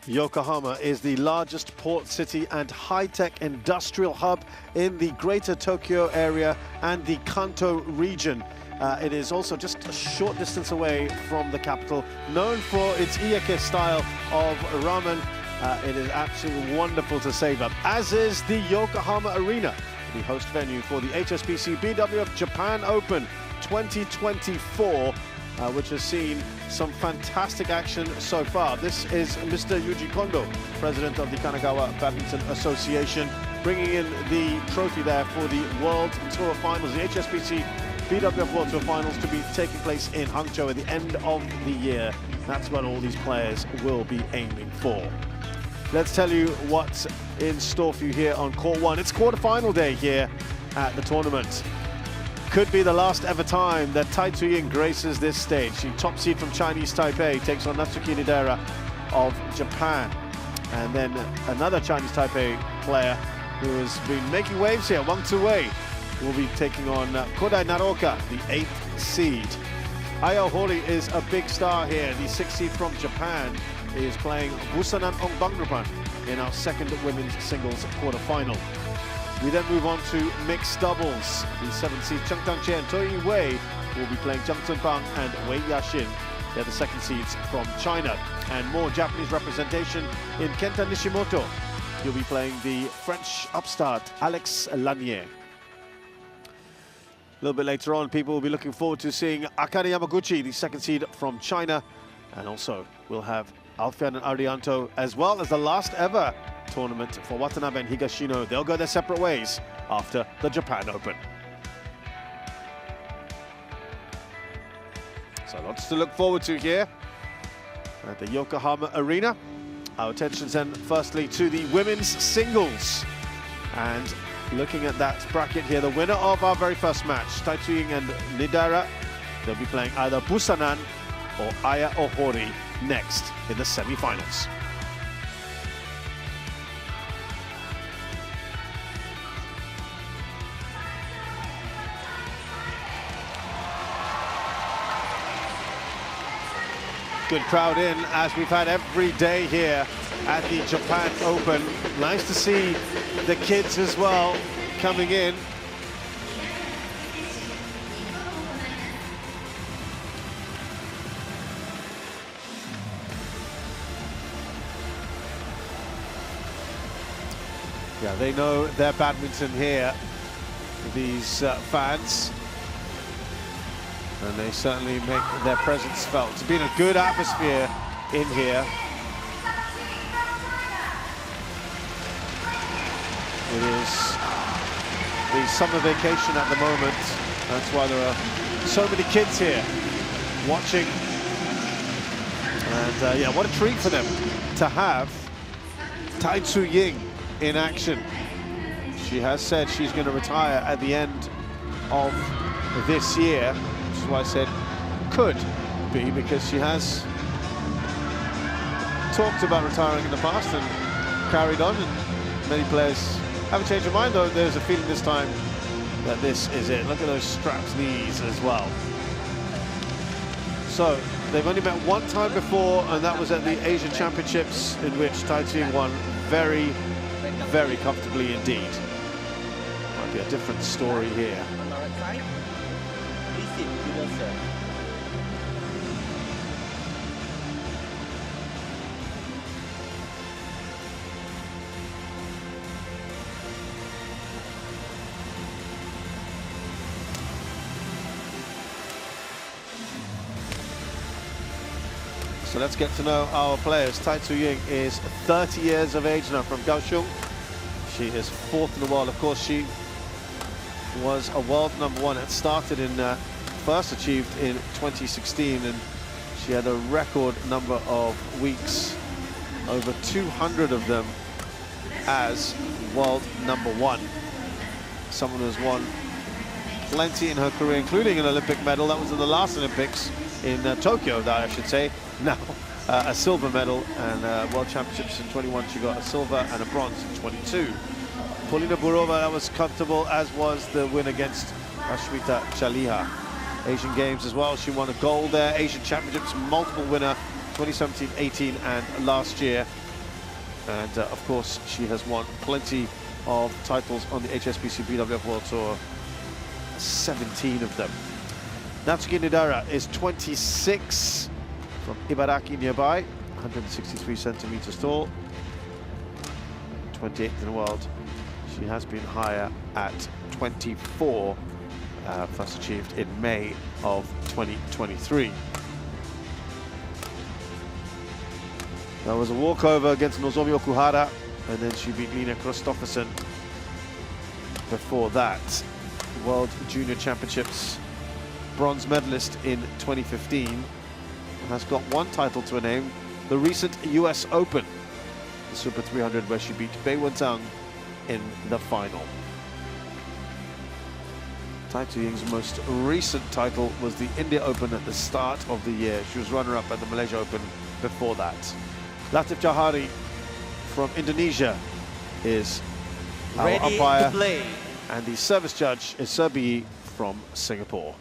Yokohama is the largest port city and high-tech industrial hub in the greater Tokyo area and the Kanto region. It is also just a short distance away from the capital, known for its iyake style of ramen. It is absolutely wonderful to savor, as is the Yokohama Arena, the host venue for the HSBC BWF Japan Open 2024, which has seen some fantastic action so far. This is Mr. Yuji Kondo, president of the Kanagawa Badminton Association, bringing in the trophy there for the World Tour Finals, the HSBC BWF World Tour Finals, to be taking place in Hangzhou at the end of the year. That's what all these players will be aiming for. Let's tell you what's in store for you here on Court 1. It's quarterfinal day here at the tournament. Could be the last ever time that Tai Tzu Ying graces this stage. The top seed from Chinese Taipei takes on Natsuki Nidaira of Japan. And then another Chinese Taipei player who has been making waves here, Wang Tzu-wei, will be taking on Kodai Naroka, the 8th seed. Aya Ohori is a big star here. The 6th seed from Japan is playing Busanan Ongbangrupan in our second women's singles quarterfinal. We then move on to mixed doubles. The 7th seed Cheng Tangche and Toi Wei will be playing Zhang Zhenbang and Wei Yaxin. They're the 2nd seeds from China. And more Japanese representation in Kenta Nishimoto. He'll be playing the French upstart Alex Lanier. A little bit later on, people will be looking forward to seeing Akane Yamaguchi, the 2nd seed from China. And also, we'll have Alfian and Arianto, as well as the last ever tournament for Watanabe and Higashino. They'll go their separate ways after the Japan Open. So lots to look forward to here at the Yokohama Arena. Our attention's then firstly to the women's singles. And looking at that bracket here, the winner of our very first match, Tai Tzu Ying and Nidaira, they'll be playing either Busanan or Aya Ohori next in the semi-finals. Good crowd in, as we've had every day here at the Japan Open. Nice to see the kids as well coming in. Yeah, they know their badminton here, these fans. And they certainly make their presence felt. It's been a good atmosphere in here. It is the summer vacation at the moment. That's why there are so many kids here watching. And yeah, what a treat for them to have Tai Tzu Ying in action. She has said she's going to retire at the end of this year. Which is why I said could be, because she has talked about retiring in the past and carried on, and many players haven't changed their mind, though there's a feeling this time that this is it. Look at those strapped knees as well. So they've only met one time before, and that was at the Asian Championships, in which Tai Tzu Ying won very, very comfortably indeed. Might be a different story here. So let's get to know our players. Tai Tzu Ying is 30 years of age now, from Kaohsiung. She is 4th in the world. Of course, she was a world #1. It started in, first achieved in 2016, and she had a record number of weeks, over 200 of them, as world #1. Someone who has won plenty in her career, including an Olympic medal. That was in the last Olympics in Tokyo, that I should say. Now a silver medal, and World Championships in 21 she got a silver and a bronze in 22. Polina Burova, that was comfortable, as was the win against Ashmita Chaliha. Asian Games as well, she won a gold there. Asian Championships, multiple winner, 2017, 18 and last year. And of course, she has won plenty of titles on the HSBC BWF World Tour, 17 of them. Natsuki Nidaira is 26 from Ibaraki nearby, 163 centimeters tall, 28th in the world. She has been higher at 24, first achieved in May of 2023. That was a walkover against Nozomi Okuhara, and then she beat Lina Kristoffersen before that. World Junior Championships bronze medalist in 2015, has got one title to her name, the recent US Open, the Super 300, where she beat Bei Wentang in the final. Tai Tzu Ying's most recent title was the India Open at the start of the year. She was runner-up at the Malaysia Open before that. Latif Jauhari from Indonesia is our umpire, to play. And the service judge is Serbi from Singapore.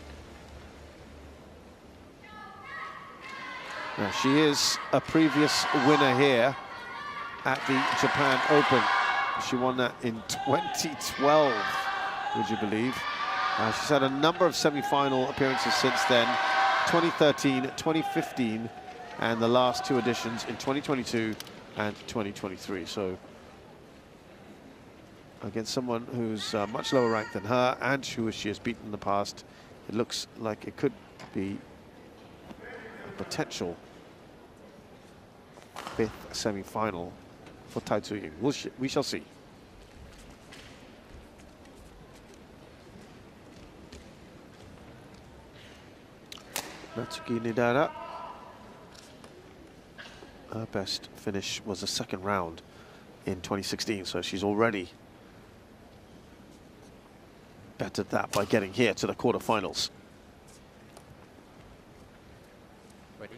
Now, she is a previous winner here at the Japan Open. She won that in 2012, would you believe? She's had a number of semi-final appearances since then, 2013, 2015, and the last two editions in 2022 and 2023. So against someone who's much lower ranked than her and who she has beaten in the past, it looks like it could be a potential fifth semi-final for Tai Tzu Ying. We shall see. Natsuki Nidaira. Her best finish was a second round in 2016, so she's already bettered that by getting here to the quarterfinals. Ready?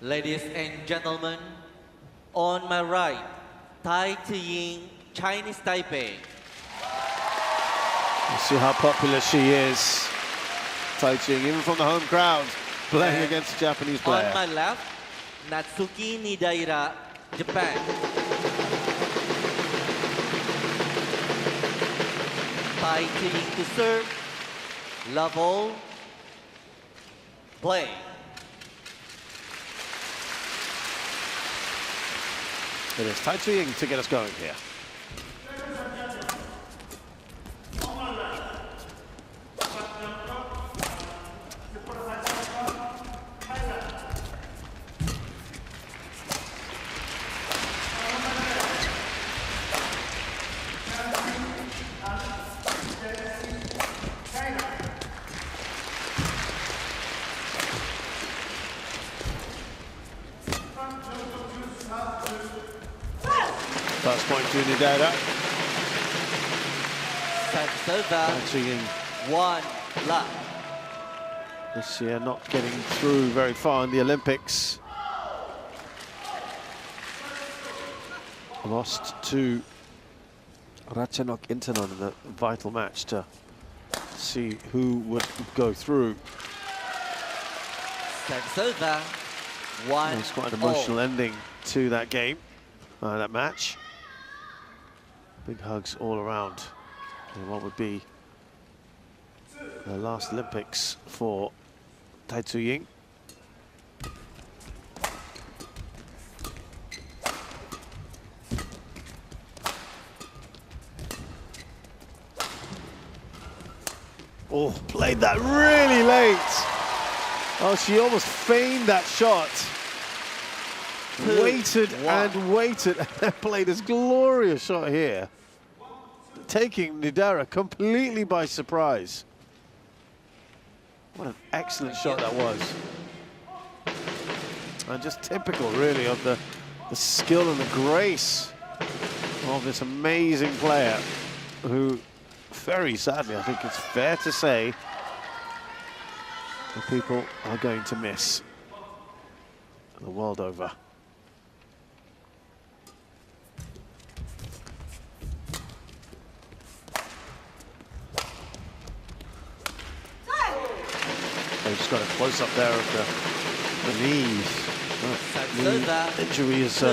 Ladies and gentlemen, on my right, Tai Tzu Ying, Chinese Taipei. You see how popular she is. Tai Tzu Ying, even from the home crowd, playing and against a Japanese player. On my left, Natsuki Nidaira, Japan. Tai Tzu Ying to serve, level, play. It is Tai Tzu Ying to get us going here. First point to Nidaira. Tai Tzu Ying. 1 love. This year not getting through very far in the Olympics. Lost to Ratchanok Intanon in the vital match to see who would go through. It's quite an emotional ending to that game, that match. Big hugs all around in what would be the last Olympics for Tai Tzu Ying. Oh, played that really late. Oh, she almost feigned that shot. Waited and waited and played this glorious shot here, taking Nidaira completely by surprise. What an excellent shot that was. And just typical, really, of the skill and the grace of this amazing player who, very sadly, I think it's fair to say, the people are going to miss the world over. They've just got a close-up there of the knees. Oh. The injury has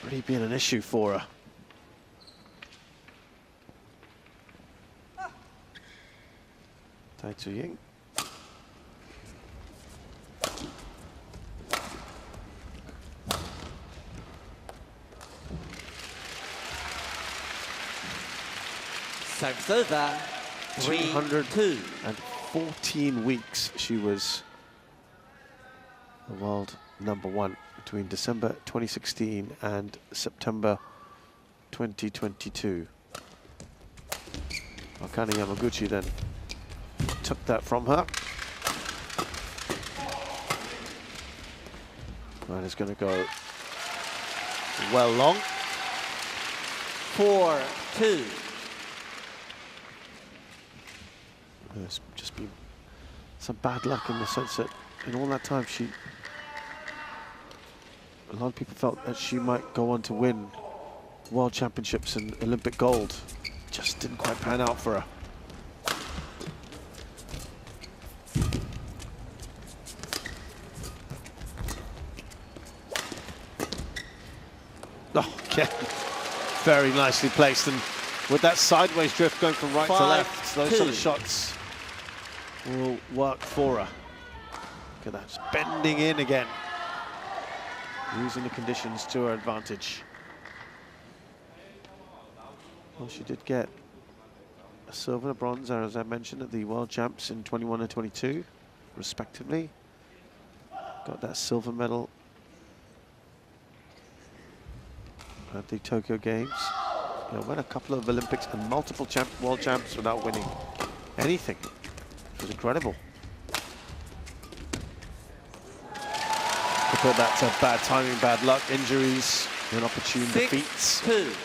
really been an issue for her. Tai Tzu Ying. Service over. 214 weeks she was the world #1 between December 2016 and September 2022. Akane Yamaguchi then took that from her. And it's going to go well long. 4-2. There's just been some bad luck in the sense that in all that time a lot of people felt that she might go on to win World Championships and Olympic gold. Just didn't quite pan out for her. Oh, yeah. Very nicely placed, and with that sideways drift going from right to left, those sort of shots will work for her. Look at that, just bending in again, using the conditions to her advantage. Well, she did get a silver and a bronze, as I mentioned, at the World Champs in 21 and 22, respectively. Got that silver medal at the Tokyo Games. You know, won a couple of Olympics and multiple world champs without winning anything. It was incredible. But that's a bad timing, bad luck, injuries, inopportune defeats. 6-2.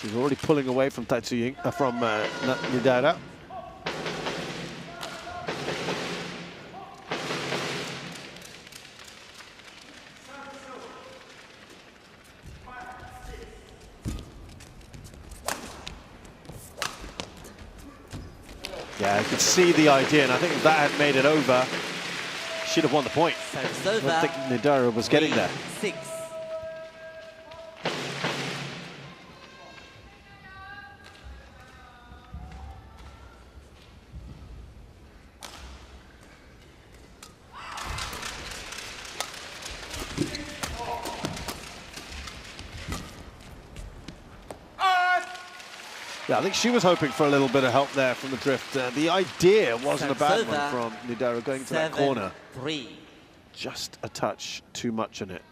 She's already pulling away from Tai Tzu Ying, from Nidaira. Yeah, I could see the idea, and I think if that had made it over, she'd have won the point. I don't think Nidaira was getting there. 6. Yeah, I think she was hoping for a little bit of help there from the drift. The idea wasn't a bad one from Nidaira going to that corner. 7-3. Just a touch too much in it.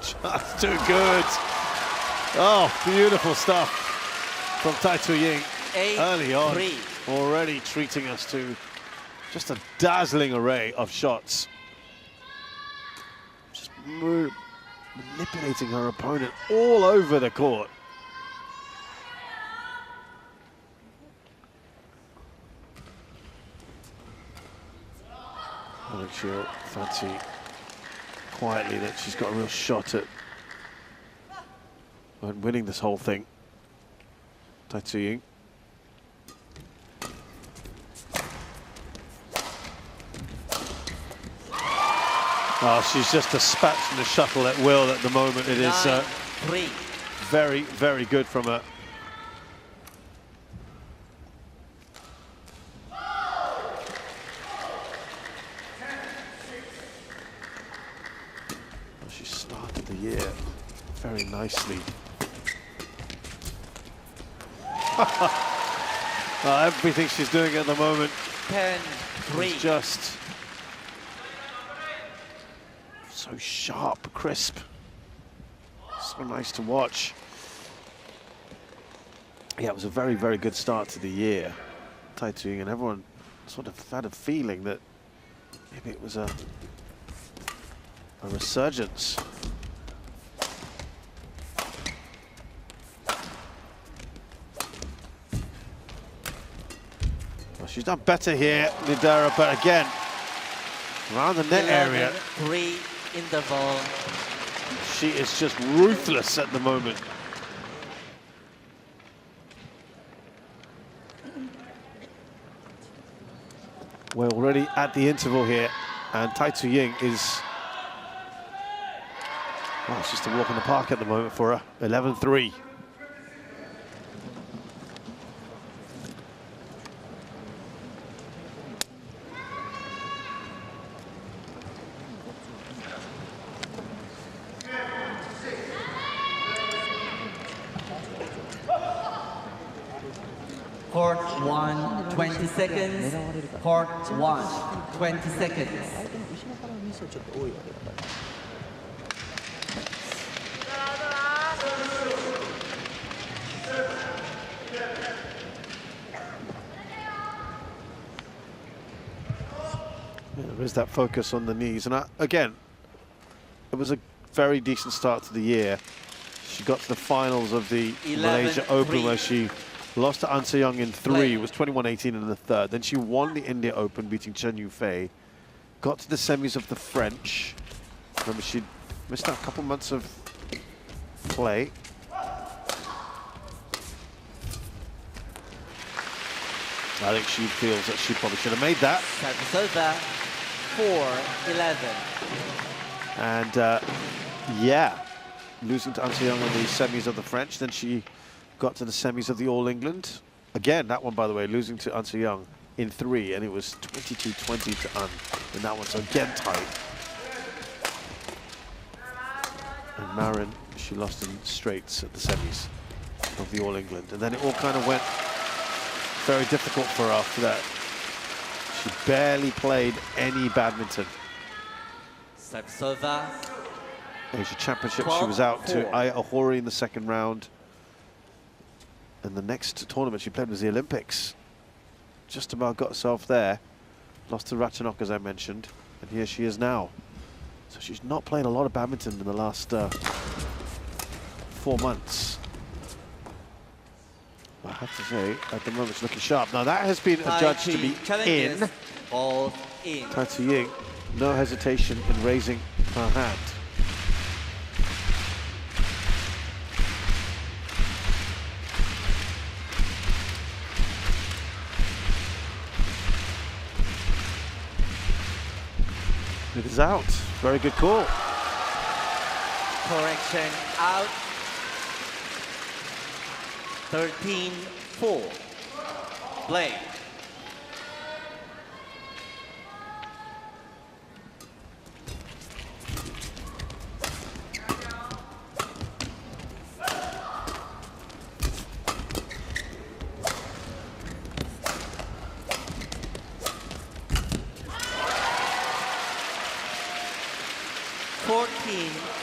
Just too good. Oh, beautiful stuff from Tai Tzu Ying early on. 8-3. Already treating us to just a dazzling array of shots. Just manipulating her opponent all over the court. I think she'll fancy quietly that she's got a real shot at winning this whole thing. Tai Tzu Ying. Oh, she's just dispatching the shuttle at will at the moment. It is very, very good from her. She started the year very nicely. Everything she's doing at the moment 10-3. is just so sharp, crisp, so nice to watch. Yeah, it was a very, very good start to the year, Tai Tzu Ying, and everyone sort of had a feeling that Maybe it was a resurgence. Well, she's done better here, Nidaira, but again, around the net area. 3 interval. She is just ruthless at the moment. We're already at the interval here, and Tai Tzu Ying is, well, it's just a walk in the park at the moment for her. 11-3. Court 1, 20 seconds. Court 1, 20 seconds. There is that focus on the knees, and again, it was a very decent start to the year. She got to the finals of the Malaysia Open where she lost to An Se-young in 3, it was 21-18 in the third. Then she won the India Open, beating Chen Yufei. Got to the semis of the French. Remember, she missed out a couple months of play. I think she feels that she probably should have made that. Service over, 4-11. And yeah, losing to An Se-young in the semis of the French. Then she got to the semis of the All England. Again, that one, by the way, losing to An Se-young in 3, and it was 22-20 to An in that one, so again tight. And Marin, she lost in straights at the semis of the All England. And then it all kind of went very difficult for her after that. She barely played any badminton. Service over. Asia Championship, she was out to Aya Ohori in the second round. And the next tournament she played was the Olympics. Just about got herself there. Lost to Ratchanok, as I mentioned. And here she is now. So she's not played a lot of badminton in the last 4 months. I have to say, at the moment, she's looking sharp. Now, that has been adjudged to be in. All in. Tai Tzu Ying, no hesitation in raising her hand. It is out. Very good call. Correction out. 13-4. Play.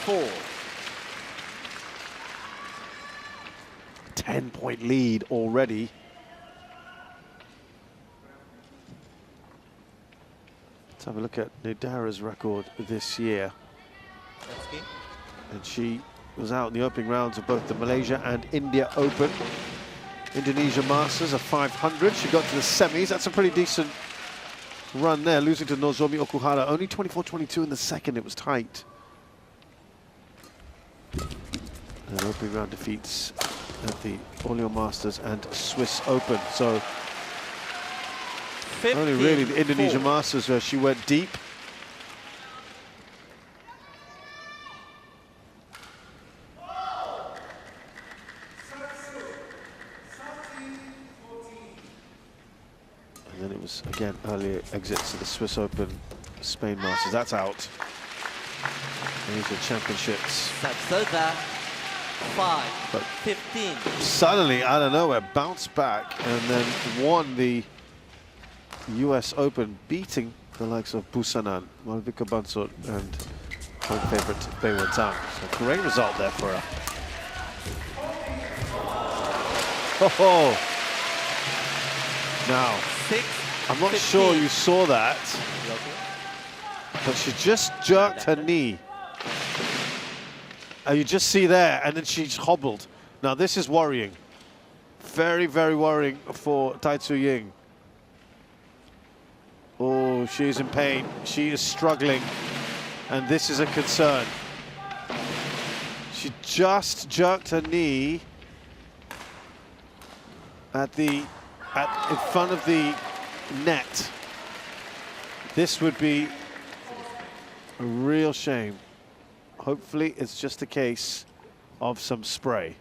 Four. 10-point lead already. Let's have a look at Nidaira's record this year. And she was out in the opening rounds of both the Malaysia and India Open. Indonesia Masters, a 500. She got to the semis. That's a pretty decent run there, losing to Nozomi Okuhara. Only 24-22 in the second. It was tight. And opening round defeats at the Orléans Masters and Swiss Open. So only really the Indonesia Masters where she went deep. And then it was, again, earlier exits to the Swiss Open, Spain Masters. That's out. Asia Championships. That's over. 5-15. Suddenly, out of nowhere, bounced back and then won the US Open, beating the likes of Busanan, Malvika Bansot, and home favorite Bei Wen-tang. So great result there for her. Oh, now, I'm not sure you saw that. But she just jerked her knee. You just see there, and then she's hobbled. Now this is worrying. Very, very worrying for Tai Tzu Ying. Oh, she's in pain. She is struggling, and this is a concern. She just jerked her knee in front of the net. This would be a real shame. Hopefully it's just a case of some spray.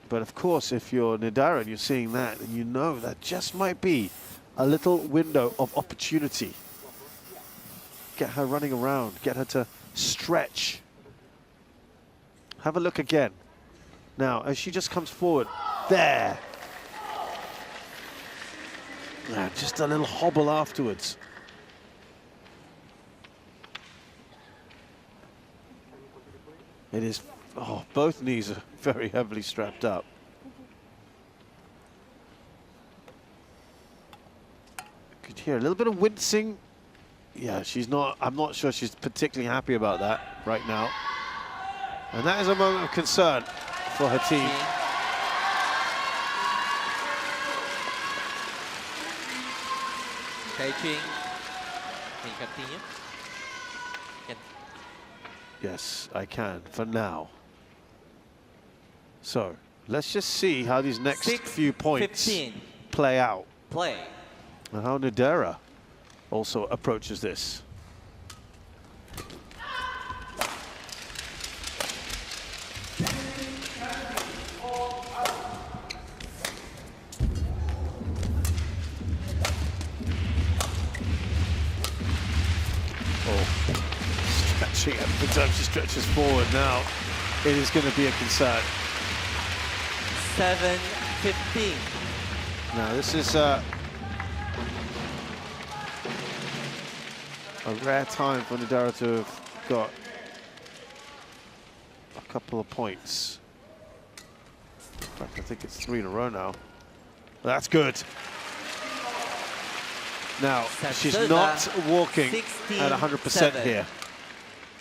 But of course, if you're Nidaira and you're seeing that, and you know that just might be a little window of opportunity. Get her running around, get her to stretch. Have a look again. Now, as she just comes forward, there. Yeah, just a little hobble afterwards. It is, oh, both knees are very heavily strapped up. Could hear a little bit of wincing. Yeah, she's not, I'm not sure she's particularly happy about that right now. And that is a moment of concern for her team. Tai Tzu Ying, can you continue? Yes, I can, for now. So, let's just see how these next few points play out. And how Nidaira also approaches this. Every time she stretches forward now, it is going to be a concern. 7-15. Now this is a rare time for Nidaira to have got a couple of points. In fact, I think it's 3 in a row now. That's good. Now, she's not walking at 100% here.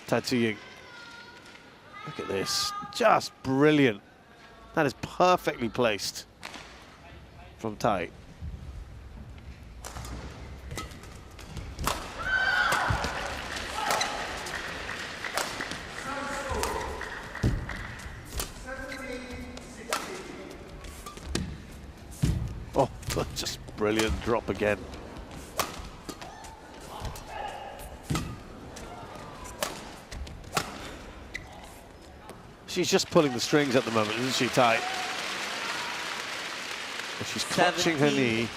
Tai Tzu Ying. Look at this, just brilliant. That is perfectly placed from Tai. Oh, just brilliant drop again. She's just pulling the strings at the moment, isn't she, Tai? But she's clutching her knee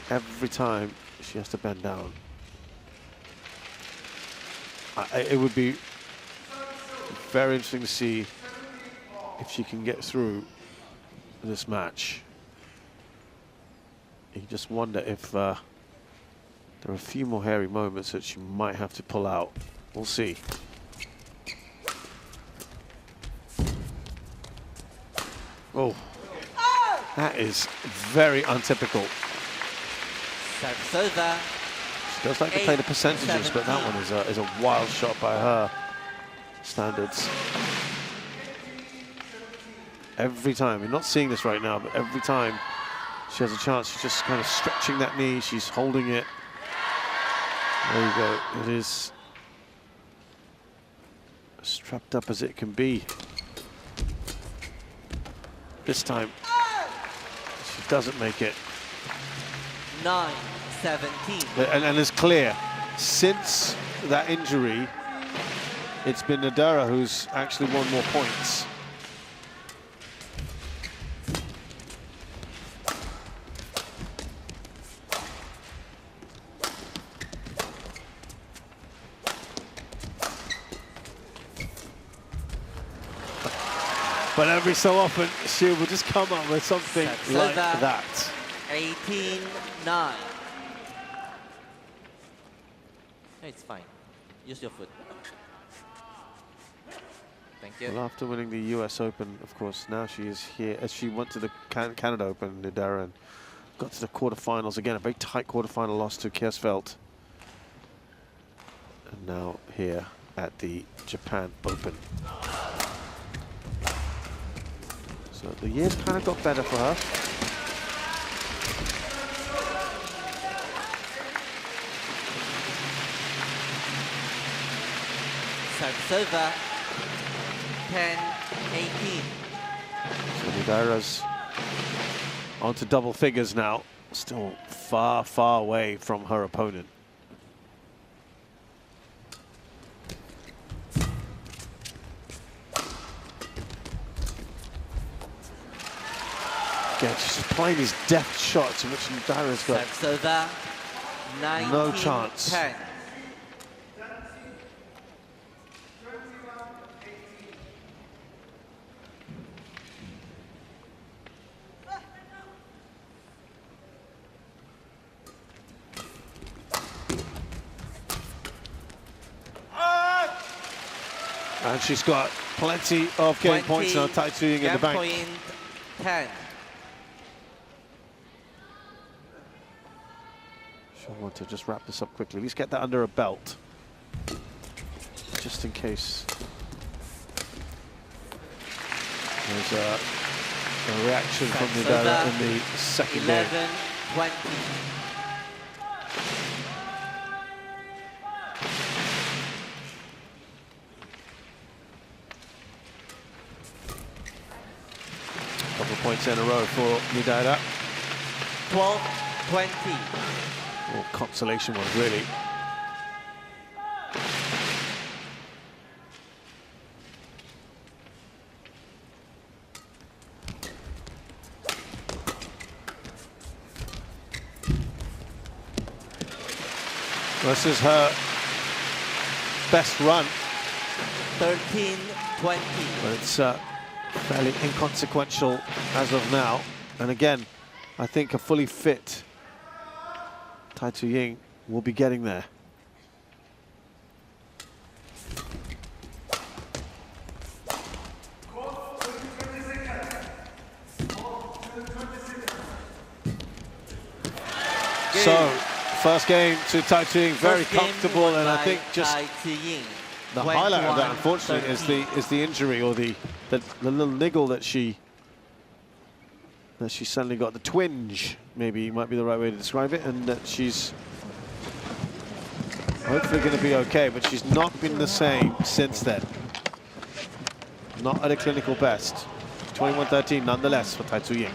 every time she has to bend down. It would be very interesting to see if she can get through this match. You just wonder if there are a few more hairy moments that she might have to pull out. We'll see. Oh, that is very untypical. She does like to play the percentages, but that one is a wild shot by her standards. Every time, you're not seeing this right now, but every time she has a chance, she's just kind of stretching that knee, she's holding it. There you go, it is as strapped up as it can be. This time, she doesn't make it. 9-17. And it's clear, since that injury, it's been Nidaira who's actually won more points. But every so often, she will just come up with something like that. 18-9. It's fine. Use your foot. Thank you. Well, after winning the US Open, of course, now she is here. As she went to the Canada Open, Nidaira, and got to the quarterfinals again, a very tight quarterfinal loss to Kersfeld. And now here at the Japan Open. So the year's kind of got better for her. Serve 10-18. So Nidaira's onto double figures now. Still far, far away from her opponent. Again, she's just playing these deft shots in which Nidaira's got no chance. 10. And she's got plenty of game points now. Tai Tzu Ying in the bank. Point 10. She'll want to just wrap this up quickly. At least get that under a belt, just in case there's a reaction from Nidaira in the second game. 11-20. Couple of points in a row for Nidaira. 12-20. Well, consolation one, really. This is her best run. 13-20. But it's fairly inconsequential as of now. And again, I think a fully fit Tai Tzu Ying will be getting there. So, first game to Tai Tzu Ying, very comfortable, and I think just the highlight of that, unfortunately, is the injury, or the little niggle that she suddenly got, the twinge, maybe might be the right way to describe it, and that she's hopefully going to be okay, but she's not been the same since then. Not at a clinical best. 21-13 nonetheless for Tai Tzu Ying.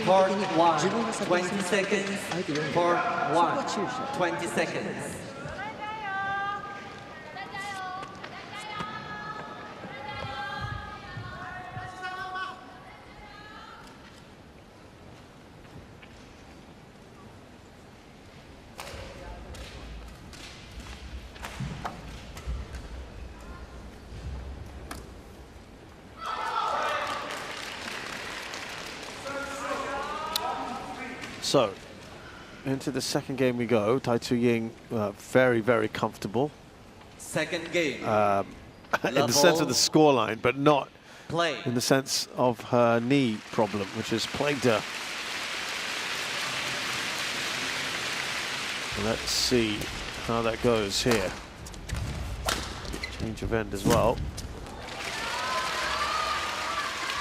Court 1, 20 seconds. Court 1, 20 seconds. So, into the second game we go. Tai Tzu Ying, very, very comfortable. Second game. In the sense of the scoreline, but not Play. in the sense of her knee problem, which has plagued her Let's see how that goes here. Change of end as well.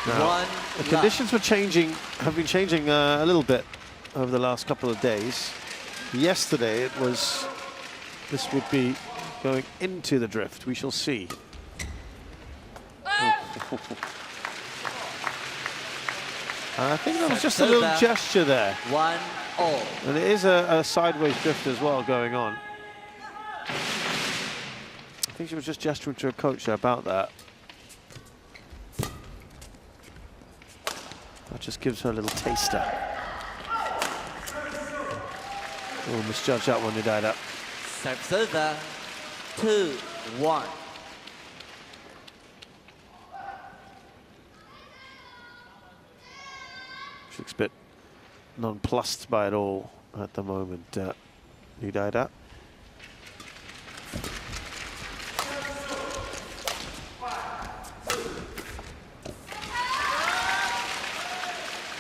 Now, the conditions have been changing a little bit over the last couple of days. Yesterday this would be going into the drift. We shall see. I think that was just a little gesture there. 1-all. And it is a sideways drift as well going on. I think she was just gesturing to her coach about that. That just gives her a little taster. Oh, misjudged that one, Nidaira. Serve 2-1. She looks a bit nonplussed by it all at the moment, Nidaira.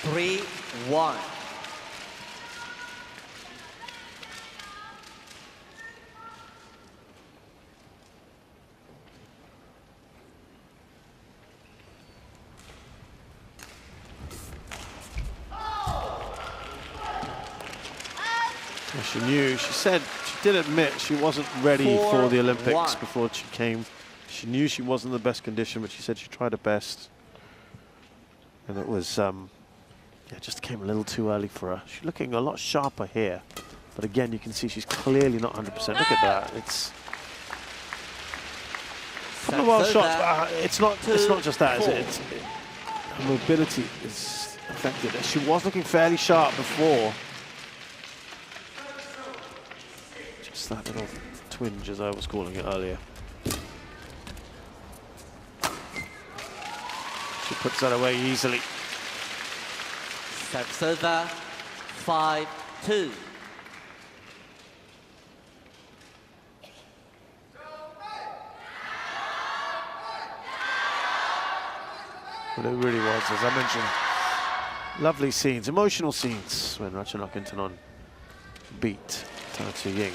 Three, 1. She knew, she said, she did admit she wasn't ready for the Olympics before she came. She knew she wasn't in the best condition, but she said she tried her best. And it was, yeah, just came a little too early for her. She's looking a lot sharper here. But again, you can see she's clearly not 100%. Look at that. It's a couple of wild shots. It's not just that, is it? Her mobility is affected. She was looking fairly sharp before. Just that little twinge, as I was calling it earlier. She puts that away easily. Serve 5-2. But it really was, as I mentioned, lovely scenes, emotional scenes when Ratchanok Intanon beat Tai Tzu Ying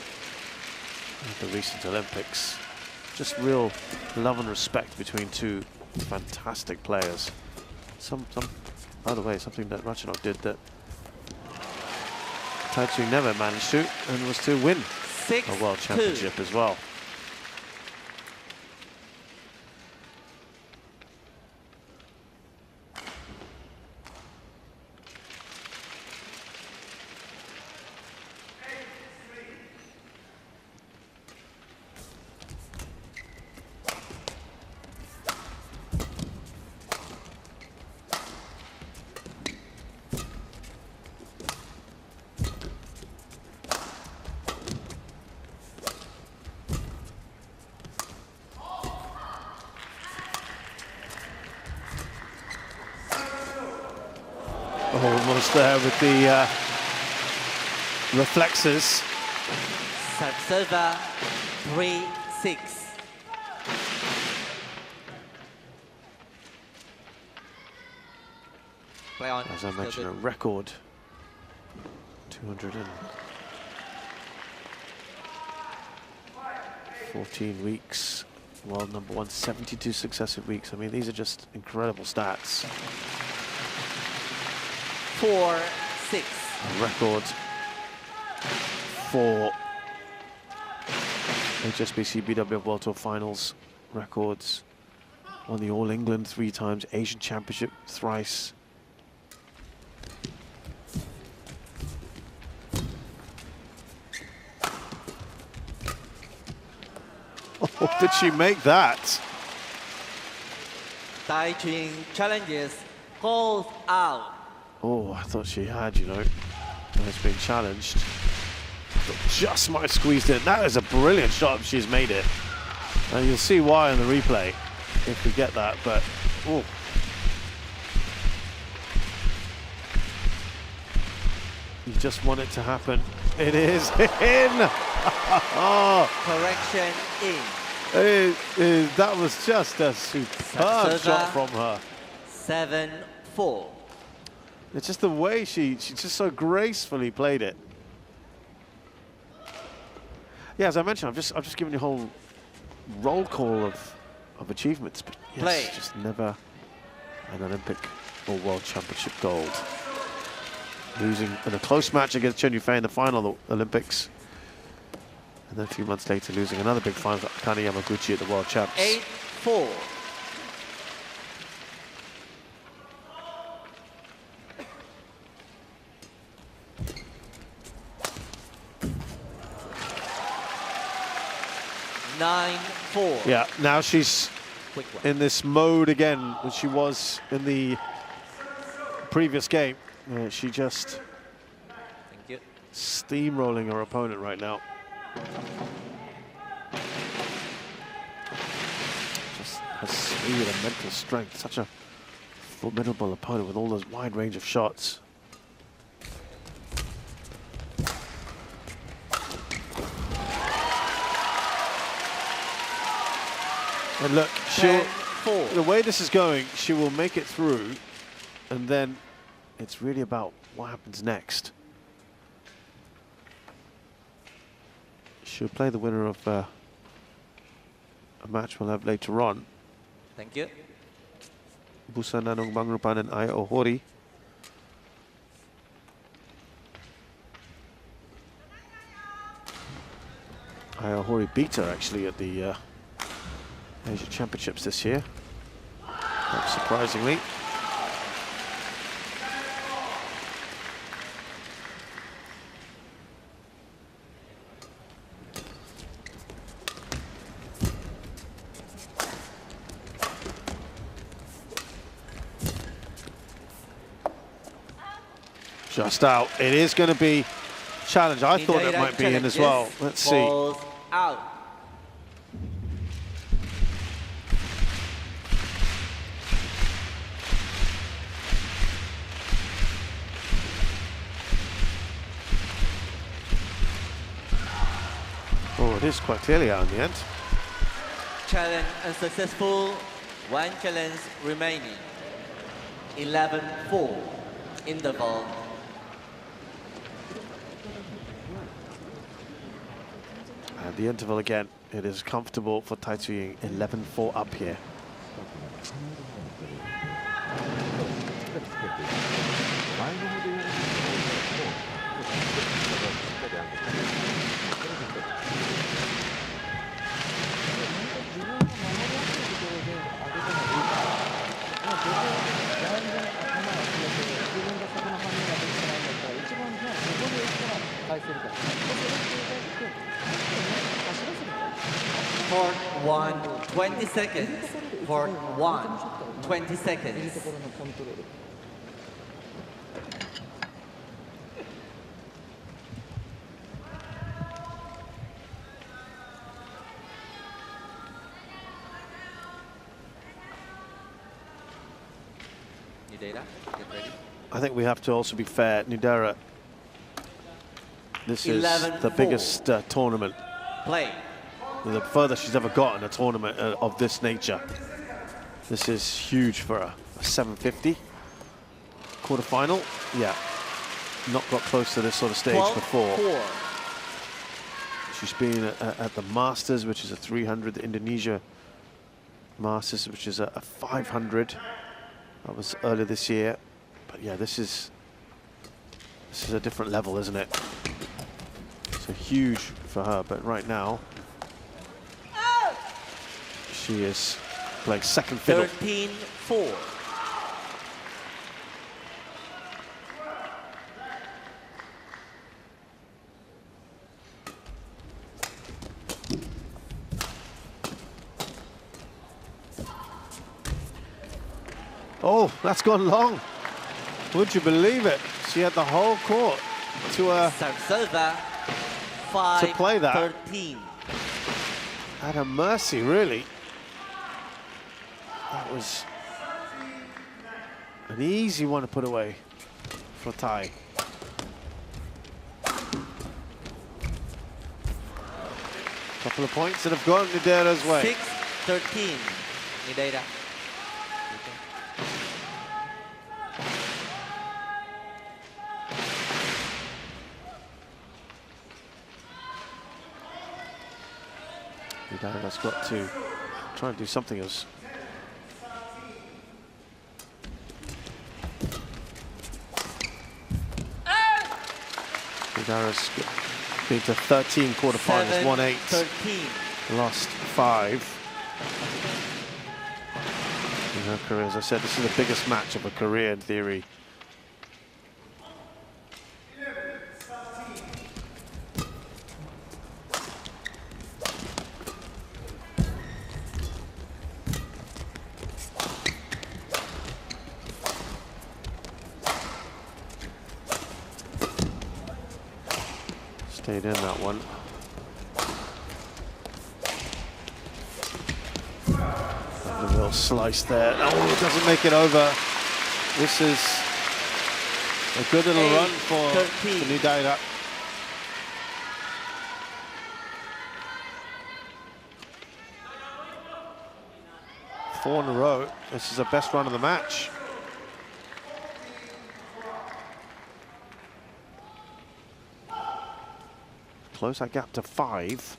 at the recent Olympics. Just real love and respect between two fantastic players. By the way, something that Ratchanok did that Tai Tzu never managed to, and was to win a World Championship as well. Almost there with the reflexes. Serve 3-6. Play on. As I mentioned, a record 214 weeks. World number one, 72 successive weeks. I mean, these are just incredible stats. 4-6. Record for HSBC BWF World Tour finals. Records. Won the All England 3 times, Asian Championship thrice. Oh, did she make that? Tai Tzu Ying challenges, goes out. Oh, I thought she had, you know. Has been challenged. But just might have squeezed it. That is a brilliant shot if she's made it. And you'll see why in the replay if we get that, but oh. You just want it to happen. It is in! Oh. Correction in. That was just a superb shot from her. 7-4. It's just the way she just so gracefully played it. Yeah, as I mentioned, I've just given you a whole roll call of achievements, but yes, Play. just never an Olympic or World Championship gold. Losing in a close match against Chen Yufei in the final of the Olympics. And then a few months later, losing another big final to Akane Yamaguchi at the World Champs. 8-4. Yeah, now she's in this mode again that she was in the previous game. She just steamrolling her opponent right now. Just her speed and mental strength. Such a formidable opponent with all those wide range of shots. And look, the way this is going, she will make it through, and then it's really about what happens next. She'll play the winner of a match we'll have later on. Thank you. Busananong Bangrupan and Aya Ohori. Aya Ohori beat her actually at the Asia Championships this year, not surprisingly. Just out. It is going to be a challenge. I thought it might be in as well. Let's see. Out. Oh, it is quite clearly out in the end. Challenge unsuccessful. One challenge remaining. 11-4. Interval. And the interval again. It is comfortable for Tai Tzu Ying. 11-4 up here. Court 1, 20 seconds. Court 1, 20 seconds. Nidaira, get ready. I think we have to also be fair. Nidaira, this is the biggest tournament. Play. The furthest she's ever gotten a tournament of this nature. This is huge for her. A 750 quarterfinal. Yeah, not got close to this sort of stage before. She's been at the Masters, which is a 300, the Indonesia Masters, which is a 500. That was earlier this year. But yeah, this is a different level, isn't it? So huge for her, but right now she is playing second fiddle. 13-4. Oh, that's gone long. Would you believe it? She had the whole court to play that. 13. At her mercy, really. That was an easy one to put away for Tai. Couple of points that have gone Nidaira's way. 6-13. Nidaira. Nidaira's got to try and do something else. Nidaira's been to 13 quarterfinals, won 8, 13. lost 5 in her career. As I said, this is the biggest match of her career in theory. Stayed in that one. A little slice there. Oh, it doesn't make it over. This is a good little run for Nidaira. Four in a row. This is the best run of the match. Close that gap to 5.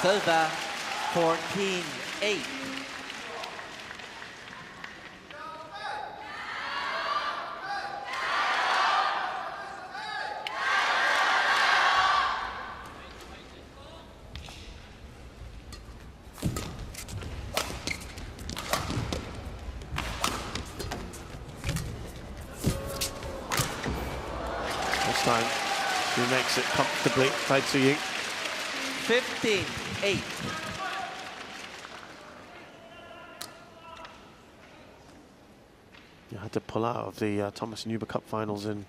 Serve 14-8. This time, she makes it comfortably. Tai Tzu Ying. 15-8. You had to pull out of the Thomas Nuber Cup finals in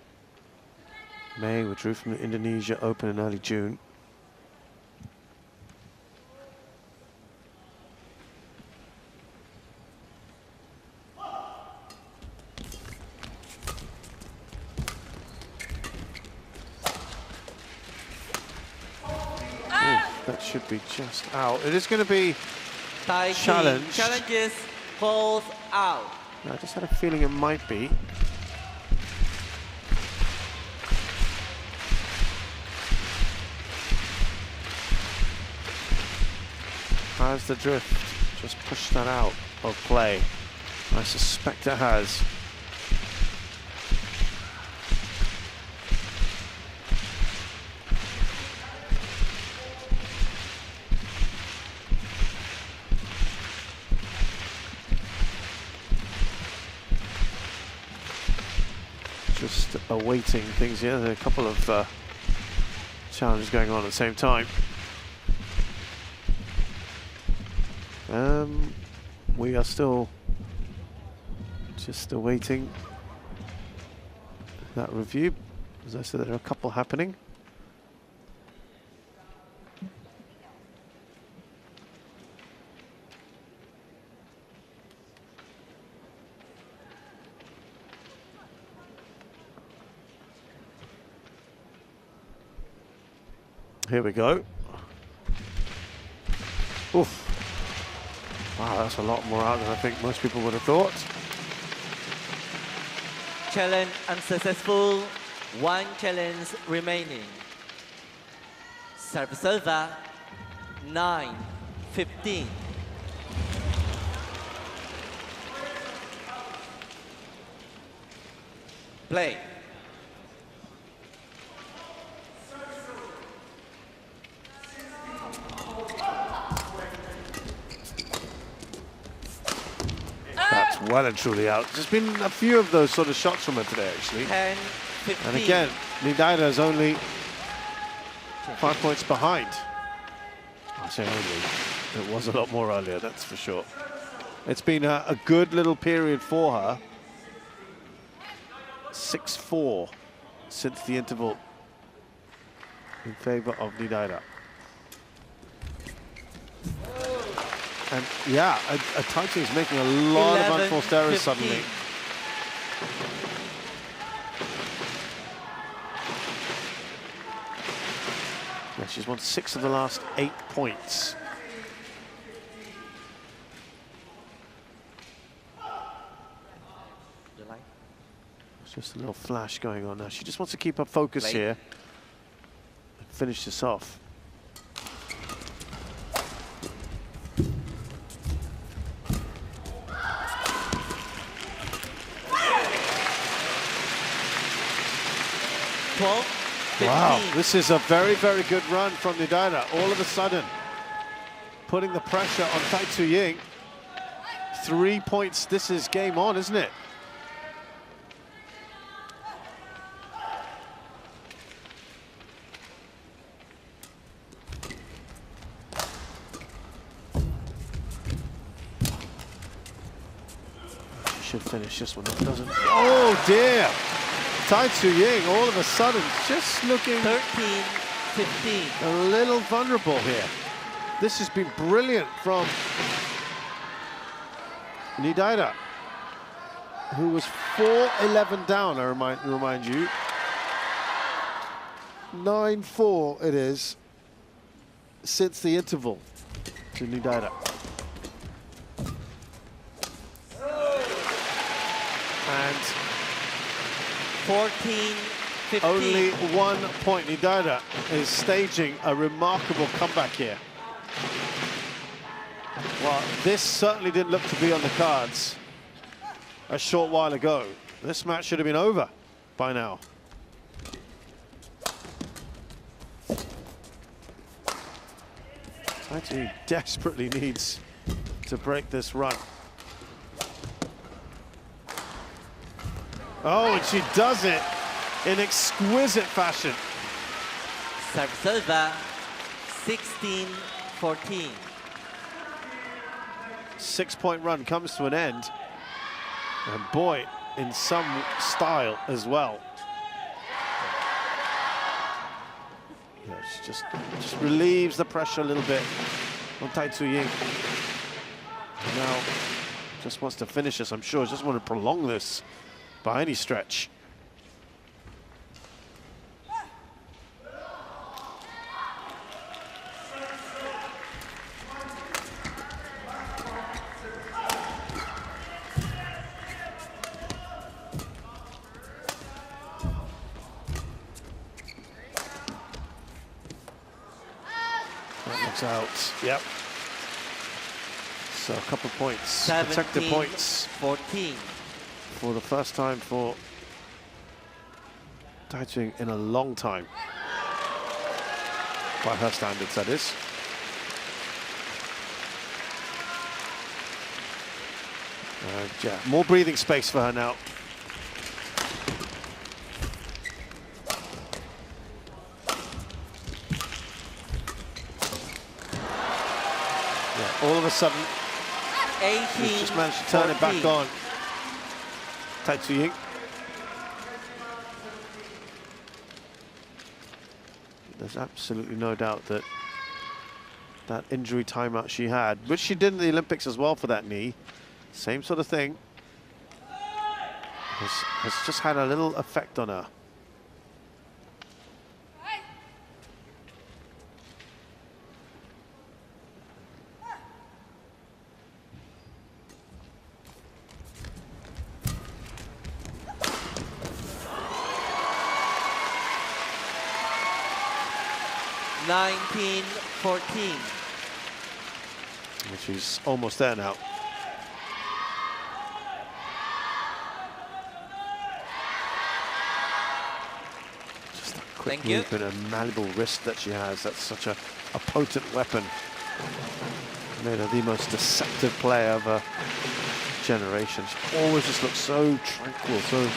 May, withdrew from the Indonesia Open in early June. That should be just out. It is going to be challenged. Challenges falls out. I just had a feeling it might be. Has the drift just pushed that out of play? I suspect it has. Just awaiting things here. There are a couple of challenges going on at the same time. We are still just awaiting that review. As I said, there are a couple happening. Here we go. Oof. Wow, that's a lot more out than I think most people would have thought. Challenge unsuccessful. One challenge remaining. Serve 9-15. Play. Well and truly out. There's been a few of those sort of shots from her today, actually. 10-15. And again, Nidaira is only 5 points behind. I say only. It was a lot more earlier, that's for sure. It's been a good little period for her. 6-4 since the interval in favor of Nidaira. And yeah, Tai Tzu is making a lot of unforced errors suddenly. Yeah, she's won 6 of the last 8 points. Just a little flash going on now. She just wants to keep her focus here and finish this off. Wow, this is a very, very good run from Nidaira. All of a sudden, putting the pressure on Tai Tzu Ying. 3 points, this is game on, isn't it? She should finish this one if it doesn't. Oh dear! Tai Tzu Ying all of a sudden just looking 13-15. a little vulnerable here. This has been brilliant from Nidaira, who was 4-11 down, I remind you. 9-4 it is since the interval to Nidaira. And 14-15. only 1 point. Nidaira is staging a remarkable comeback here. Well, this certainly didn't look to be on the cards a short while ago. This match should have been over by now. Tai Tzu desperately needs to break this run. Oh, and she does it in exquisite fashion. Service over, 16-14. 6-point run comes to an end. And boy, in some style as well. Yeah, she just relieves the pressure a little bit on Tai Tzu Ying. Now, just wants to finish this, I'm sure. Just want to prolong this by any stretch. That looks out. Yep. So a couple of points, protected points. 14. For the first time for Tai Tzu Ying in a long time. By her standards, that is. And yeah, more breathing space for her now. Yeah, all of a sudden, 18. she's just managed to turn it back on. Tai Tzu Ying. There's absolutely no doubt that that injury timeout she had, which she did in the Olympics as well for that knee, same sort of thing, has just had a little effect on her. She's almost there now. Just that quick movement and malleable wrist that she has. That's such a potent weapon. Made her the most deceptive player of her generation. She always just looks so tranquil, so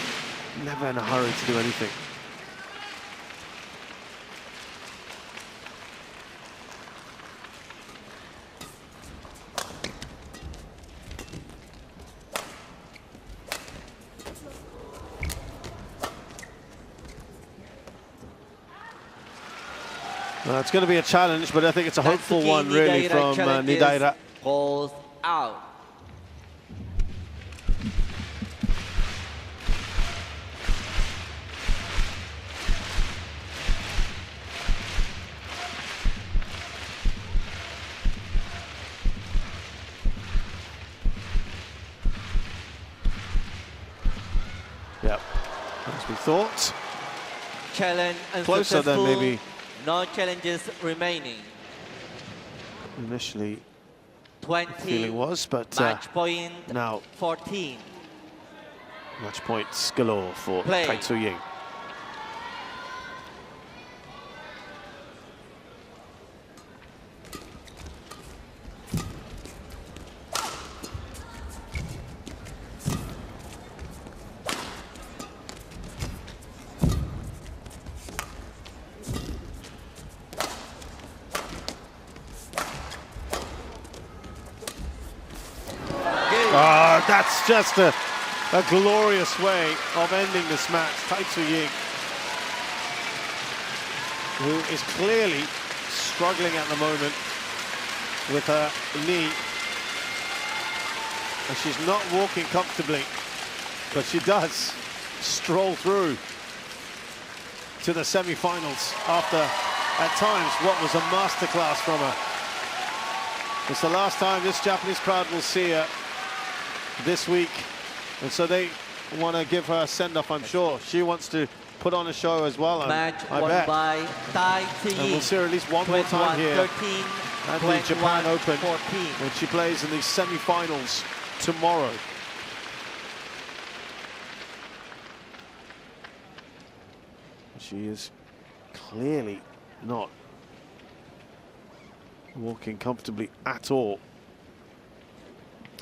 never in a hurry to do anything. It's going to be a challenge, but I think it's a hopeful one, really, from Nidaira. Goes out. Yep. As we thought. Challenge Closer than unsuccessful. maybe No challenges remaining. initially 20. the feeling was, but Match point now 14. match points galore for Play. Tai Tzu Ying. That's just a glorious way of ending this match. Tai Tzu Ying, who is clearly struggling at the moment with her knee. And she's not walking comfortably, but she does stroll through to the semi-finals after, at times, what was a masterclass from her. It's the last time this Japanese crowd will see her this week, and so they want to give her a send-off, I'm sure. She wants to put on a show as well, Match I won bet. by Tai Tzu Ying. And we'll see her at least one more time here 13, at the Japan Open 14. when she plays in the semi-finals tomorrow. She is clearly not walking comfortably at all,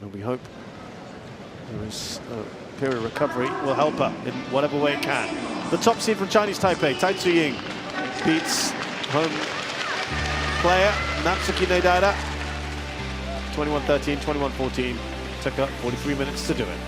and we hope there is a period of recovery will help her in whatever way it can. The top seed from Chinese Taipei, Tai Tzu Ying, beats home player Natsuki Nidaira 21-13, 21-14. Took her 43 minutes to do it.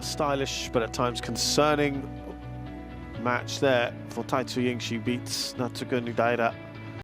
Stylish but at times concerning match there for Tai Tzu Ying. She beats Natsuki Nidaira